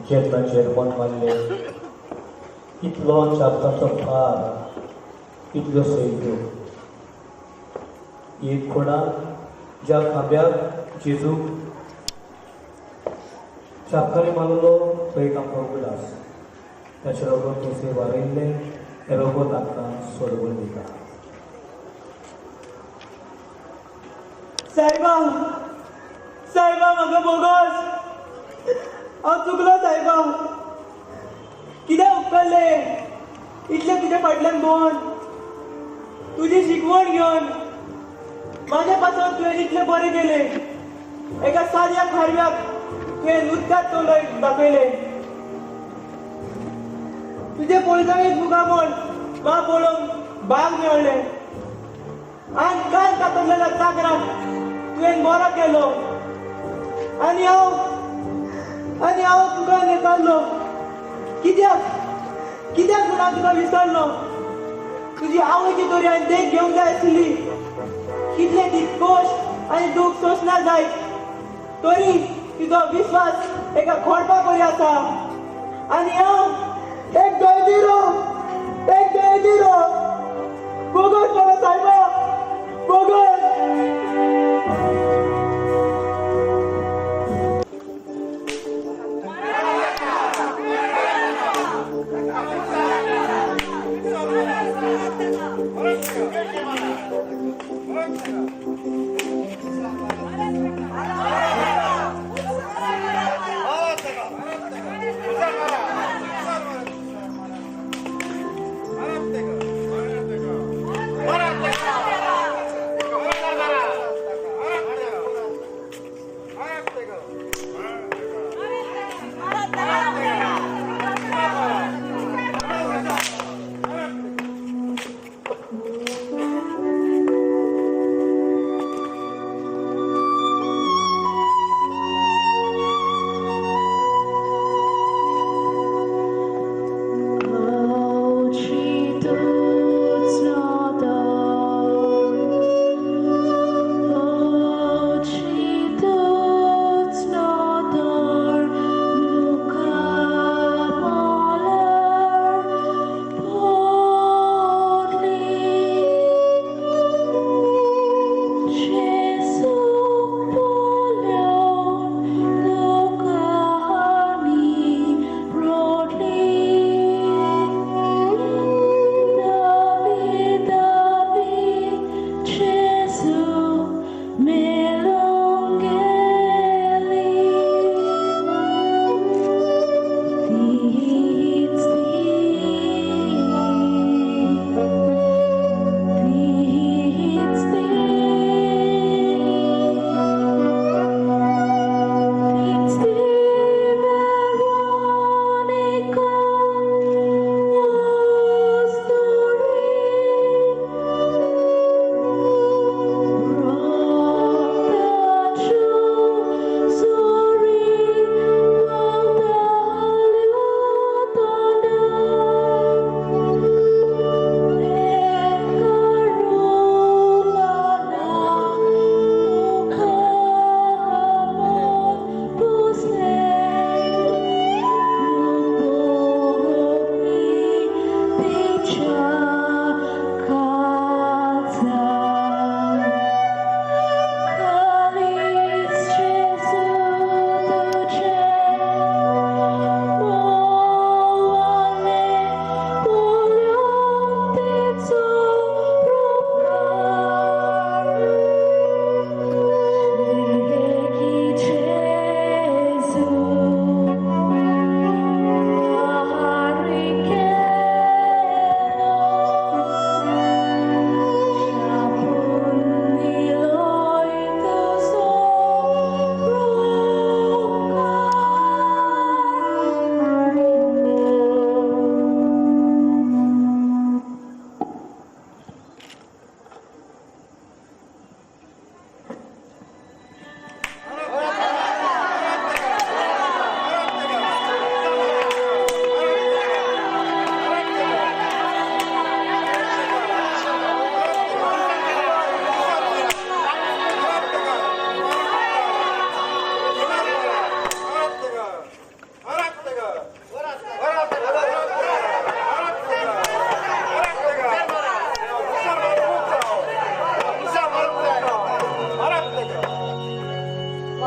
जेन्नाचेर पोट मारलें इतलो चाबताचो फार इतल्यो सैल्यो एक कोणा ज्या खांब्याक जेजूक शापकांनी मारलो तो एक आमकां उगडास ताचे रगत थंयसर वारयल्लें हें रगत आमकां सोडवून दिता. सायबा सायबा म्हाका बोगस हांव चुकलो सायबा. कित्याक उपकारलें इतलें तुजे फाटल्यान भोंवन तुजी शिकवण घेवन म्हाज्या पासून तुवें इतलें बरें केलें. एका साद्या खारव्याक तुवें नुस्त्यात तोंड दाखयलें. तुजे पयजाणीत मुखामण म्हाका पळोवंक भाग मेळ्ळें आनी काल कातरलेल्या चाकराक तुवें बरो केलो आनी हांव तुका नेतालो. कित्याक म्हूण हांव तुका विसरलो. तुजी आवयची तरी हांवें देख घेवंक जाय आसली. कितले दिसकोश आनी दूख सोंसना जाय तरी तुजो विश्वास एका खोडपा परी आसा. आनी हांव एक दोयदिरो बोगस मला सायबा बोगस.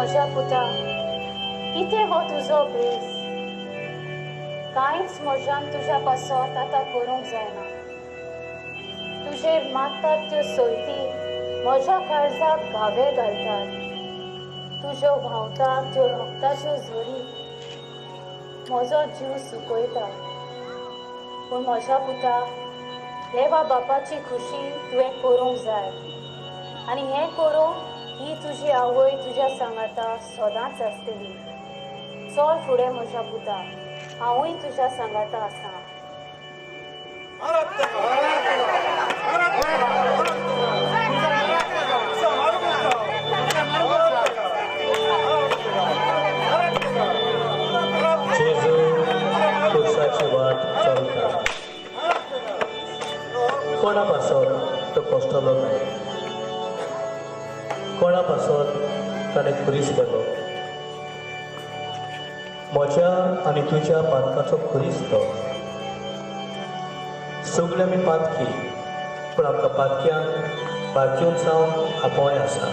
म्हज्या पुता, कितें हो तुजो भेस? कांयच म्हज्यान तुज्या पासत आतां करूंक जायना. तुजेर मारतात त्यो सोयती म्हज्या काळजाक घावे घालतात. तुज्यो व्हांवतात त्यो रोगताच्यो झरी म्हजो जीव सुकयता. पूण म्हज्या पुता, देवा बापाची खुशी तुवें करूंक जाय. आनी हें करूंक ही तुजी आवय तुज्या सांगाता सदांच आसतली. चल फुडें म्हज्या पुता, हांवूय तुज्या सांगाता आसां. जेजू खुर्साची वाट चलता. कोणा पासत तो कश्टलो न्हय. कोणा पासत ताणें खुरीस केलो. म्हज्या आनी तुज्या पातकाचो खुरीस तो. सगळे आमी पातकी, पूण आमकां पातक्यांक पातक्यून जावन आपोय आसा.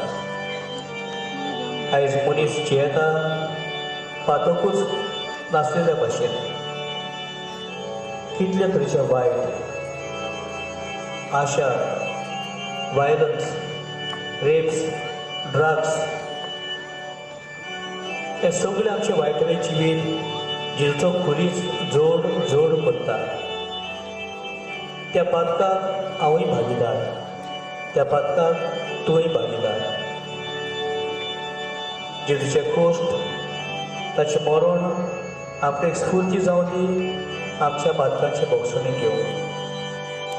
आयज मनीस जियेता पातकूच नासलेल्या भाशेन. कितल्या तरेचे वायट आशा, वायलन्स, रेप्स, ड्रग्स हे सगळे आमचे वायटवे जिवीत जिचो खुरीस जोड जोड करता. त्या पातकाक हांवूय भागीदार, त्या पातकाक तुवेंय भागीदार. जेजूचे कोश्ट, ताचें मरण आपल्याक स्फूर्ती जावन दी आमच्या पातकांचे भोगसणी घेवन.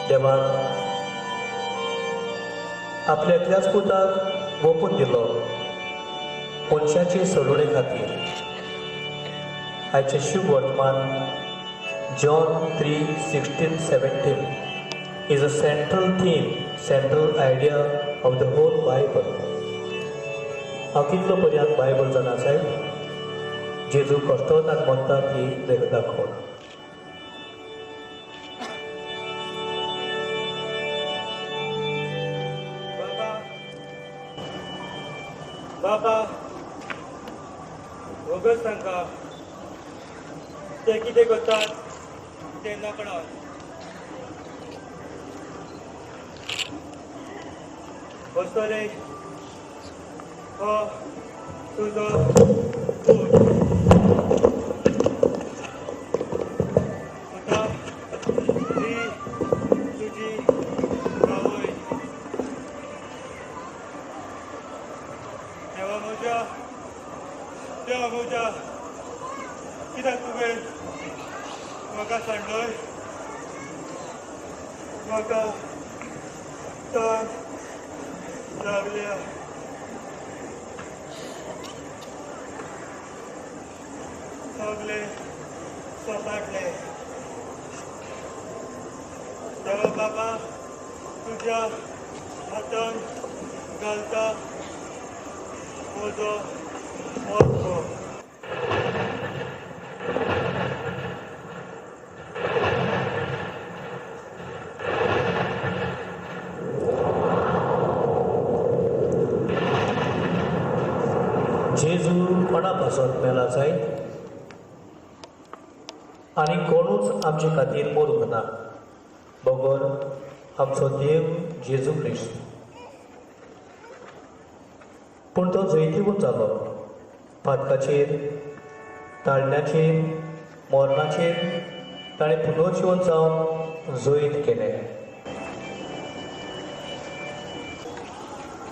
देवान आपल्या एकल्याच पुताक ओपून दिलो मनशाचे सोडवणे खातीर. आयचे शुभ वर्तमान John 3:16-17 is a central theme, central idea of the whole Bible. हांव कितलो पर्यंत बायबल जाणा सायब, जेजू कश्टोनाक म्हणटा ती देख दाखोवन. बाबा वगत तांकां ते कितें करतात ते नकळत. बसतले हो तुजो पूत. आतां ती तुजी आवय. देवा म्हज्या कित्याक तुवें म्हाका सांडलोय. म्हाका ताण लागल्या. सगळे सोपाटले. देवा बाबा तुज्या हातान घालता म्हजो मोतको. जेजू कोणा पासत मेला जाय आनी कोणूच आमचे खातीर मरूंक ना. बगर आमचो देव जेजू क्रिस्त. पूण तो जैतिवून जालो. पातकाचेर, ताळण्याचेर, मरणाचेर ताणें पुनर्जीवन जावन जैत केलें.